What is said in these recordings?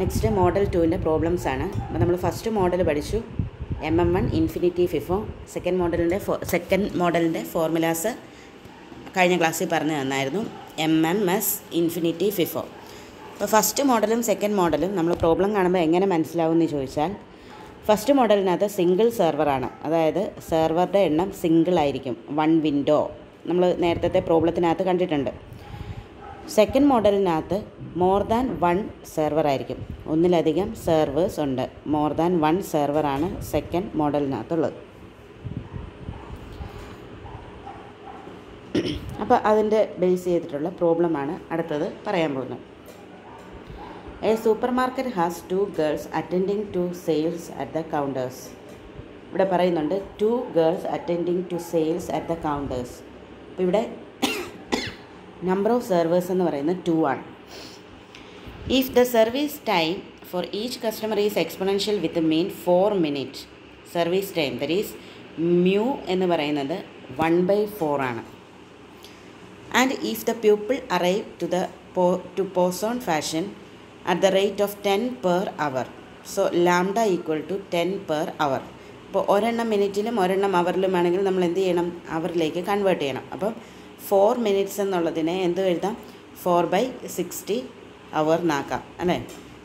Next model 2ൻ്റെ problems ആണ്. അപ്പോൾ നമ്മൾ ഫസ്റ്റ് മോഡൽ പഠിച്ചു MM1 ഇൻഫിനിറ്റി ഫിഫോ. സെക്കൻഡ് മോഡലിൻ്റെ ഫോർമുലാസ് കഴിഞ്ഞ ക്ലാസ്സിൽ പറഞ്ഞു തന്നായിരുന്നു. MMS infinity FIFO. അപ്പോൾ ഫസ്റ്റ് മോഡലും സെക്കൻഡ് മോഡലും നമ്മൾ പ്രോബ്ലം കാണുമ്പോൾ എങ്ങനെ മനസ്സിലാവും എന്ന് ചോദിച്ചാൽ, ഫസ്റ്റ് മോഡലിനകത്ത് സിംഗിൾ സെർവറാണ്, അതായത് സെർവറുടെ എണ്ണം സിംഗിൾ ആയിരിക്കും, 1 വിൻഡോ. നമ്മൾ നേരത്തെ പ്രോബ്ലത്തിനകത്ത് കണ്ടിട്ടുണ്ട്. സെക്കൻഡ് മോഡലിനകത്ത് മോർ ദാൻ 1 സെർവർ ആയിരിക്കും, ഒന്നിലധികം സെർവേഴ്സ് ഉണ്ട്. മോർ ദാൻ 1 സെർവറാണ് സെക്കൻഡ് മോഡലിനകത്തുള്ളത്. അപ്പോൾ അതിൻ്റെ ബേസ് ചെയ്തിട്ടുള്ള പ്രോബ്ലമാണ് അടുത്തത് പറയാൻ പോകുന്നത്. A supermarket has 2 girls attending to sales at the counters. ഇവിടെ പറയുന്നുണ്ട് 2 girls attending to sales at the counters. അപ്പോൾ ഇവിടെ നമ്പർ ഓഫ് സെർവേഴ്സ് എന്ന് പറയുന്നത് 2 ആണ്. If the service time for each customer is exponential with mean 4 minute, service time that is mu എന്ന് പറയുന്നത് 1/4 ആണ്. And if the people arrive to Poisson fashion at the rate of 10 per hour, so lambda equal to 10 per hour. അപ്പോൾ ഒരെണ്ണം മിനിറ്റിലും ഒരെണ്ണം അവറിലുമാണെങ്കിൽ നമ്മൾ എന്ത് ചെയ്യണം, അവറിലേക്ക് convert ചെയ്യണം. അപ്പം 4 മിനിറ്റ്സ് എന്നുള്ളതിനെ എന്ത് എഴുതാം, 4/60 അവർ എന്നാക്കാം അല്ലേ.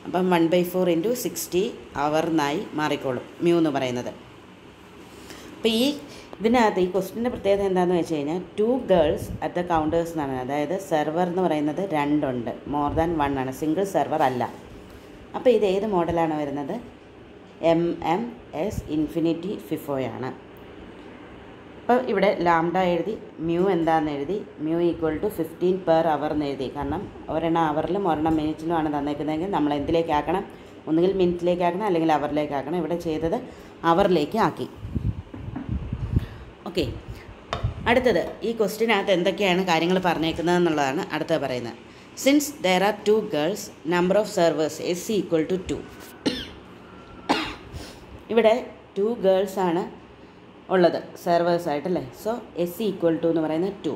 അപ്പം 1/4 × 60 അവർ എന്നായി മാറിക്കോളും മ്യൂ എന്ന് പറയുന്നത്. അപ്പോൾ ഇതിനകത്ത് ഈ ക്വസ്റ്റിൻ്റെ പ്രത്യേകത എന്താണെന്ന് വെച്ച് കഴിഞ്ഞാൽ 2 ഗേൾസ് അറ്റ് ദ കൗണ്ടേഴ്സ് എന്നാണ്. അതായത് സെർവർ എന്ന് പറയുന്നത് 2 ഉണ്ട്, മോർ ദാൻ 1 ആണ്, സിംഗിൾ സെർവർ അല്ല. അപ്പോൾ ഇത് ഏത് മോഡലാണ് വരുന്നത്, MMS ഇൻഫിനിറ്റി ഫിഫോയാണ്. അപ്പോൾ ഇവിടെ ലാംഡ എഴുതി, മ്യൂ എന്താണെന്ന് എഴുതി, mu equal to 15 per hour എന്ന് എഴുതി. കാരണം ഒരെണ്ണം അവറിലും ഒരെണ്ണം മിനിറ്റിലുമാണ് തന്നേക്കുന്നതെങ്കിൽ നമ്മൾ എന്തിലേക്ക് ആക്കണം, ഒന്നുകിൽ മിനിറ്റിലേക്ക് ആക്കണം അല്ലെങ്കിൽ അവറിലേക്ക് ആക്കണം. ഇവിടെ ചെയ്തത് അവറിലേക്ക് ആക്കി. ഓക്കെ, അടുത്തത് ഈ ക്വസ്റ്റിനകത്ത് എന്തൊക്കെയാണ് കാര്യങ്ങൾ പറഞ്ഞേക്കുന്നത് എന്നുള്ളതാണ് അടുത്തത് പറയുന്നത്. Since there are 2 girls, number of servers S equal to 2. ഇവിടെ 2 ഗേൾസ് ആണ് ഉള്ളത് സെർവേഴ്സ് ആയിട്ടല്ലേ. സോ S ഈക്വൽ ടു എന്ന് പറയുന്നത് 2.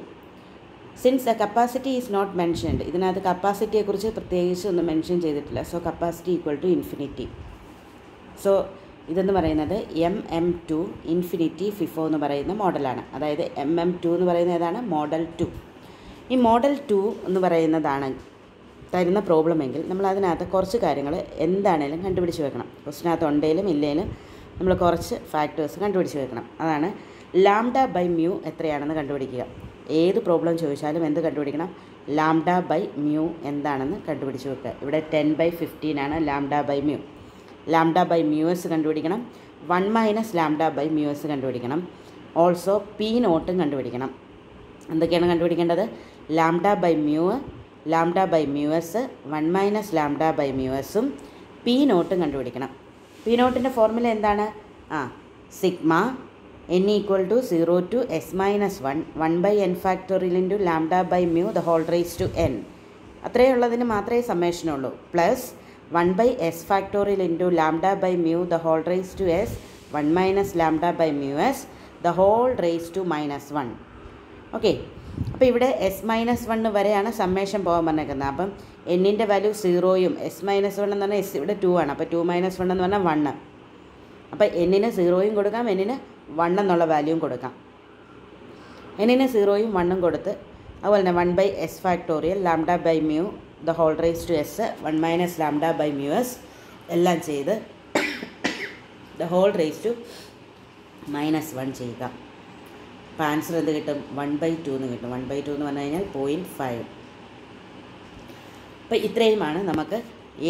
Since the capacity is not mentioned, ഇതിനകത്ത് കപ്പാസിറ്റിയെക്കുറിച്ച് പ്രത്യേകിച്ച് ഒന്നും മെൻഷൻ ചെയ്തിട്ടില്ല. So capacity equal to infinity. So ഇതെന്ന് പറയുന്നത് MM2 ഇൻഫിനിറ്റി ഫിഫോ എന്ന് പറയുന്ന മോഡലാണ്. അതായത് MM2 എന്ന് പറയുന്നത് ഏതാണ്, മോഡൽ 2. ഈ മോഡൽ 2 എന്ന് പറയുന്നതാണ് തരുന്ന പ്രോബ്ലം എങ്കിൽ നമ്മൾ അതിനകത്ത് കുറച്ച് കാര്യങ്ങൾ എന്താണേലും കണ്ടുപിടിച്ച് വെക്കണം. ക്വസ്റ്റിനകത്ത് ഉണ്ടെങ്കിലും ഇല്ലെങ്കിലും നമ്മൾ കുറച്ച് ഫാക്ടേഴ്സ് കണ്ടുപിടിച്ച് വെക്കണം. അതാണ് ലാംഡ ബൈ മ്യൂ എത്രയാണെന്ന് കണ്ടുപിടിക്കുക. ഏത് പ്രോബ്ലം ചോദിച്ചാലും എന്ത് കണ്ടുപിടിക്കണം, ലാംഡ ബൈ മ്യൂ എന്താണെന്ന് കണ്ടുപിടിച്ച് വെക്കുക. ഇവിടെ 10/15 ആണ് lambda by mu. Lambda by mu S കണ്ടുപിടിക്കണം, 1 - ലാംഡ ബൈ മ്യൂ എസ് കണ്ടുപിടിക്കണം. ഓൾസോ പി നോട്ടും കണ്ടുപിടിക്കണം. എന്തൊക്കെയാണ് കണ്ടുപിടിക്കേണ്ടത്, lambda by mu, lambda by mu S, 1 - lambda by mu എസും പി നോട്ടും കണ്ടുപിടിക്കണം. പി നോട്ടിൻ്റെ ഫോർമുല എന്താണ്, sigma n equal to 0 to s - 1 1/n factorial into lambda by mu the whole raise to n. അത്രയേ ഉള്ളതിന് മാത്രമേ സമ്മേഷനുള്ളൂ. Plus 1/s factorial into lambda by mu the whole raise to s 1 - lambda by mu S the whole raise to -1. Okay, അപ്പോൾ ഇവിടെ s - 1 വരെയാണ് summation പോകാൻ പറഞ്ഞേക്കുന്നത്. അപ്പം എന്നിൻ്റെ വാല്യൂ 0യും s - 1 എന്ന് പറഞ്ഞാൽ s ഇവിടെ 2 ആണ്. അപ്പോൾ 2 - 1 എന്ന് പറഞ്ഞാൽ 1. അപ്പോൾ എന്നിന് 0യും കൊടുക്കാം, എന്നിന് 1 എന്നുള്ള വാല്യൂയും കൊടുക്കാം. എന്നിന് 0യും 1ഉം കൊടുത്ത് അതുപോലെ തന്നെ 1/s factorial lambda by mu the whole raise to s 1 - lambda by mu S എല്ലാം ചെയ്ത് ദ ഹോൾ റേസ് ടു -1 ചെയ്യുക. അപ്പോൾ ആൻസർ എന്ത് കിട്ടും, 1/2 എന്ന് കിട്ടും. 1/2 എന്ന് പറഞ്ഞു കഴിഞ്ഞാൽ 0.5. അപ്പോൾ ഇത്രയുമാണ് നമുക്ക്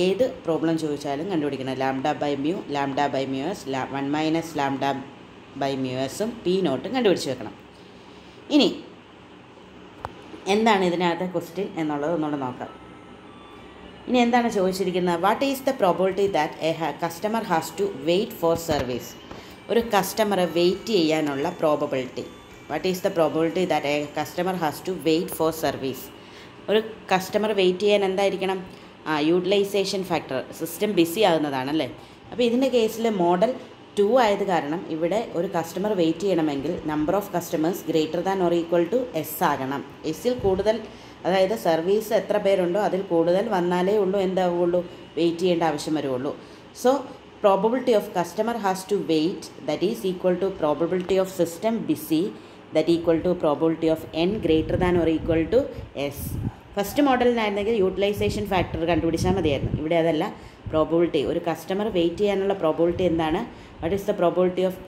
ഏത് പ്രോബ്ലം ചോദിച്ചാലും കണ്ടുപിടിക്കണം. Lambda by mu, lambda by mu S, 1 - lambda by mu എസും പി നോട്ടും കണ്ടുപിടിച്ച് വെക്കണം. ഇനി എന്താണ് ഇതിനകത്തെ ക്വസ്റ്റ്യൻ എന്നുള്ളത് ഒന്നുകൂടെ നോക്കാം. ഇനി എന്താണ് ചോദിച്ചിരിക്കുന്നത്, what is the probability that a customer has to wait for service. ഒരു കസ്റ്റമറെ വെയിറ്റ് ചെയ്യാനുള്ള probability. What is the probability that a customer has to wait for service. ഒരു കസ്റ്റമർ വെയിറ്റ് ചെയ്യാൻ എന്തായിരിക്കണം, യൂട്ടിലൈസേഷൻ ഫാക്ടർ, സിസ്റ്റം ബിസി ആകുന്നതാണല്ലേ. അപ്പോൾ ഇതിൻ്റെ കേസിൽ മോഡൽ 2 ആയത് കാരണം ഇവിടെ ഒരു കസ്റ്റമർ വെയിറ്റ് ചെയ്യണമെങ്കിൽ number of customers greater than or equal to S ആകണം. എസ്സിൽ കൂടുതൽ അതായത് സർവീസ് എത്ര പേരുണ്ടോ അതിൽ കൂടുതൽ വന്നാലേ ഉള്ളൂ എന്താവുള്ളൂ, വെയിറ്റ് ചെയ്യേണ്ട ആവശ്യം വരുള്ളൂ. So probability of customer has to wait that is equal to probability of system busy that equal to probability of n greater than or equal to s. First മോഡലിനായിരുന്നെങ്കിൽ യൂട്ടിലൈസേഷൻ ഫാക്ടർ കണ്ടുപിടിച്ചാൽ മതിയായിരുന്നു. ഇവിടെ അതല്ല, probability, ഒരു customer wait ചെയ്യാനുള്ള probability എന്താണ്, what is the probability of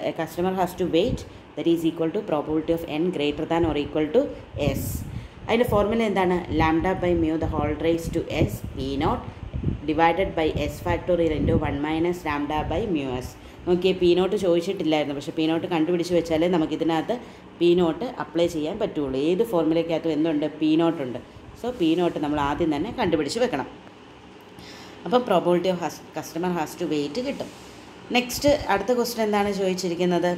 a customer has to wait that is equal to probability of n greater than or equal to s. അതിൻ്റെ formula എന്താണ്, lambda by mu the whole raise to s p0 divided by s factorial into 1 minus lambda by mu S. നോക്കിയേ, p0 ചോദിച്ചിട്ടില്ലായിരുന്നു, പക്ഷേ p0 കണ്ടുപിടിച്ച് വെച്ചാലേ നമുക്കിതിനകത്ത് p0 apply ചെയ്യാൻ പറ്റുള്ളൂ. ഏത് ഫോർമുലയ്ക്കകത്തും എന്തുണ്ട്, p0 ഉണ്ട്. സോ p0 നമ്മൾ ആദ്യം തന്നെ കണ്ടുപിടിച്ച് വെക്കണം. അപ്പം probability of customer has to wait കിട്ടും. നെക്സ്റ്റ് അടുത്ത ക്വസ്റ്റ്യൻ എന്താണ് ചോദിച്ചിരിക്കുന്നത്,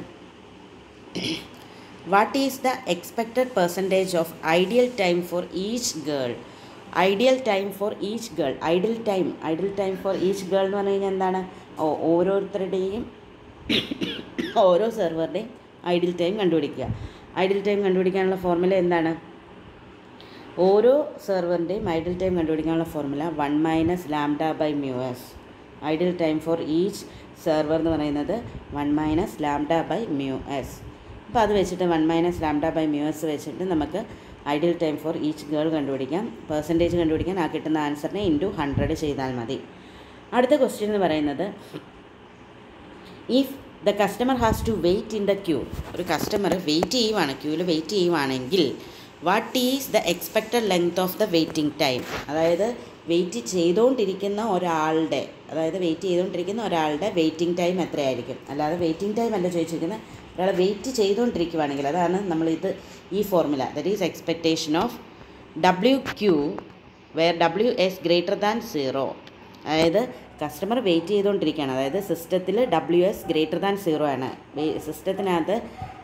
what is the expected percentage of ideal time for each girl. Ideal time for each girl, ideal time for each girl എന്ന് പറഞ്ഞു കഴിഞ്ഞാൽ എന്താണ്, ഓരോരുത്തരുടെയും ഓരോ സെർവറുടെയും ഐഡിയൽ ടൈം കണ്ടുപിടിക്കുക. ഐഡിയൽ ടൈം കണ്ടുപിടിക്കാനുള്ള ഫോർമുല എന്താണ്, ഓരോ സെർവറിൻ്റെയും ഐഡിയൽ ടൈം കണ്ടുപിടിക്കാനുള്ള formula 1 minus lambda by mu S. Ideal time for each server എന്ന് പറയുന്നത് 1 minus lambda by mu S. അപ്പോൾ അത് വെച്ചിട്ട് 1 minus lambda by mu S വെച്ചിട്ട് നമുക്ക് ideal time for each girl കണ്ടുപിടിക്കാം. പെർസെൻറ്റേജ് കണ്ടുപിടിക്കാൻ ആ കിട്ടുന്ന ആൻസറിനെ ഇൻറ്റു 100 ചെയ്താൽ മതി. അടുത്ത ക്വസ്റ്റ്യൻ എന്ന് പറയുന്നത്, if the customer has to wait in the queue. ഒരു കസ്റ്റമർ വെയിറ്റ് ചെയ്യുവാണ്, ക്യൂവിൽ വെയിറ്റ് ചെയ്യുവാണെങ്കിൽ what is the expected length of the waiting time. അതായത് വെയിറ്റ് ചെയ്തുകൊണ്ടിരിക്കുന്ന ഒരാളുടെ വെയിറ്റിംഗ് ടൈം എത്രയായിരിക്കും. അല്ലാതെ വെയിറ്റിംഗ് ടൈം അല്ല ചോദിച്ചിരിക്കുന്നത്, ഒരാൾ വെയിറ്റ് ചെയ്തുകൊണ്ടിരിക്കുവാണെങ്കിൽ അതാണ് നമ്മളിത് ഈ formula, that is expectation of W Q where W S greater than 0. അതായത് കസ്റ്റമർ വെയിറ്റ് ചെയ്തുകൊണ്ടിരിക്കുകയാണ്, അതായത് സിസ്റ്റത്തിൽ ഡബ്ല്യു എസ് ഗ്രേറ്റർ ദാൻ 0 ആണ്. സിസ്റ്റത്തിനകത്ത്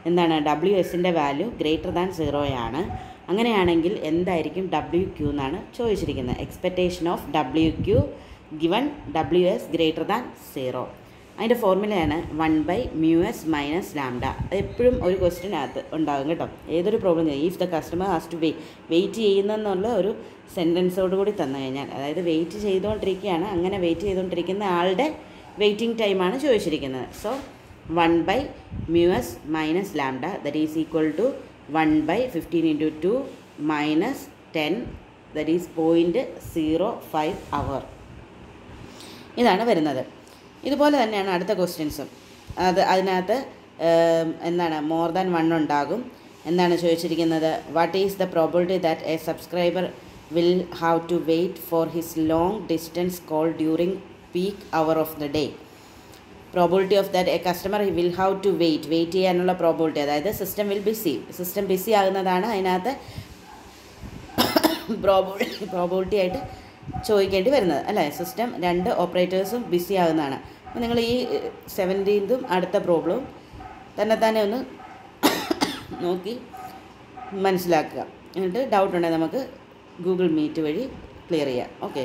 എന്താണ്, ഡബ്ല്യു എസിൻ്റെ വാല്യൂ ഗ്രേറ്റർ ദാൻ 0 ആണ്. അങ്ങനെയാണെങ്കിൽ എന്തായിരിക്കും ഡബ്ല്യു ക്യൂ എന്നാണ് ചോദിച്ചിരിക്കുന്നത്. Expectation of W Q given W S greater than 0. അതിൻ്റെ ഫോർമുലയാണ് 1 by mu S minus lambda. അത് എപ്പോഴും ഒരു ക്വസ്റ്റ്യനകത്ത് ഉണ്ടാകും കേട്ടോ, ഏതൊരു പ്രോബ്ലം ചെയ്യും. If the customer has to wait ചെയ്യുന്നെന്നുള്ള ഒരു സെൻറ്റൻസോട് കൂടി തന്നു കഴിഞ്ഞാൽ, അതായത് വെയിറ്റ് ചെയ്തുകൊണ്ടിരിക്കുകയാണ്, അങ്ങനെ വെയിറ്റ് ചെയ്തുകൊണ്ടിരിക്കുന്ന ആളുടെ വെയിറ്റിംഗ് ടൈമാണ് ചോദിച്ചിരിക്കുന്നത്. So 1 by mu S minus lambda that is equal to 1 by 15 into 2 minus 10 that is 0.05 hour. ഇതാണ് വരുന്നത്. ഇതുപോലെ തന്നെയാണ് അടുത്ത ക്വസ്റ്റ്യൻസും. അതിനകത്ത് എന്താണ്, മോർ ദാൻ 1 ഉണ്ടാകും. എന്താണ് ചോദിച്ചിരിക്കുന്നത്, what is the probability that a subscriber will have to wait for his long distance call during peak hour of the day. Probability of that a customer will have to wait ചെയ്യാനുള്ള probability, അതായത് system busy ആകുന്നതാണ് അതിനകത്ത് probability ആയിട്ട് ചോദിക്കേണ്ടി വരുന്നത് അല്ലേ. System 2 ഓപ്പറേറ്റേഴ്സും busy ആകുന്നതാണ്. അപ്പോൾ നിങ്ങൾ ഈ 17th അടുത്ത പ്രോബ്ലം തന്നെ ഒന്ന് നോക്കി മനസ്സിലാക്കുക. എന്നിട്ട് ഡൗട്ട് ഉണ്ടെങ്കിൽ നമുക്ക് ഗൂഗിൾ മീറ്റ് വഴി ക്ലിയർ ചെയ്യാം. ഓക്കെ.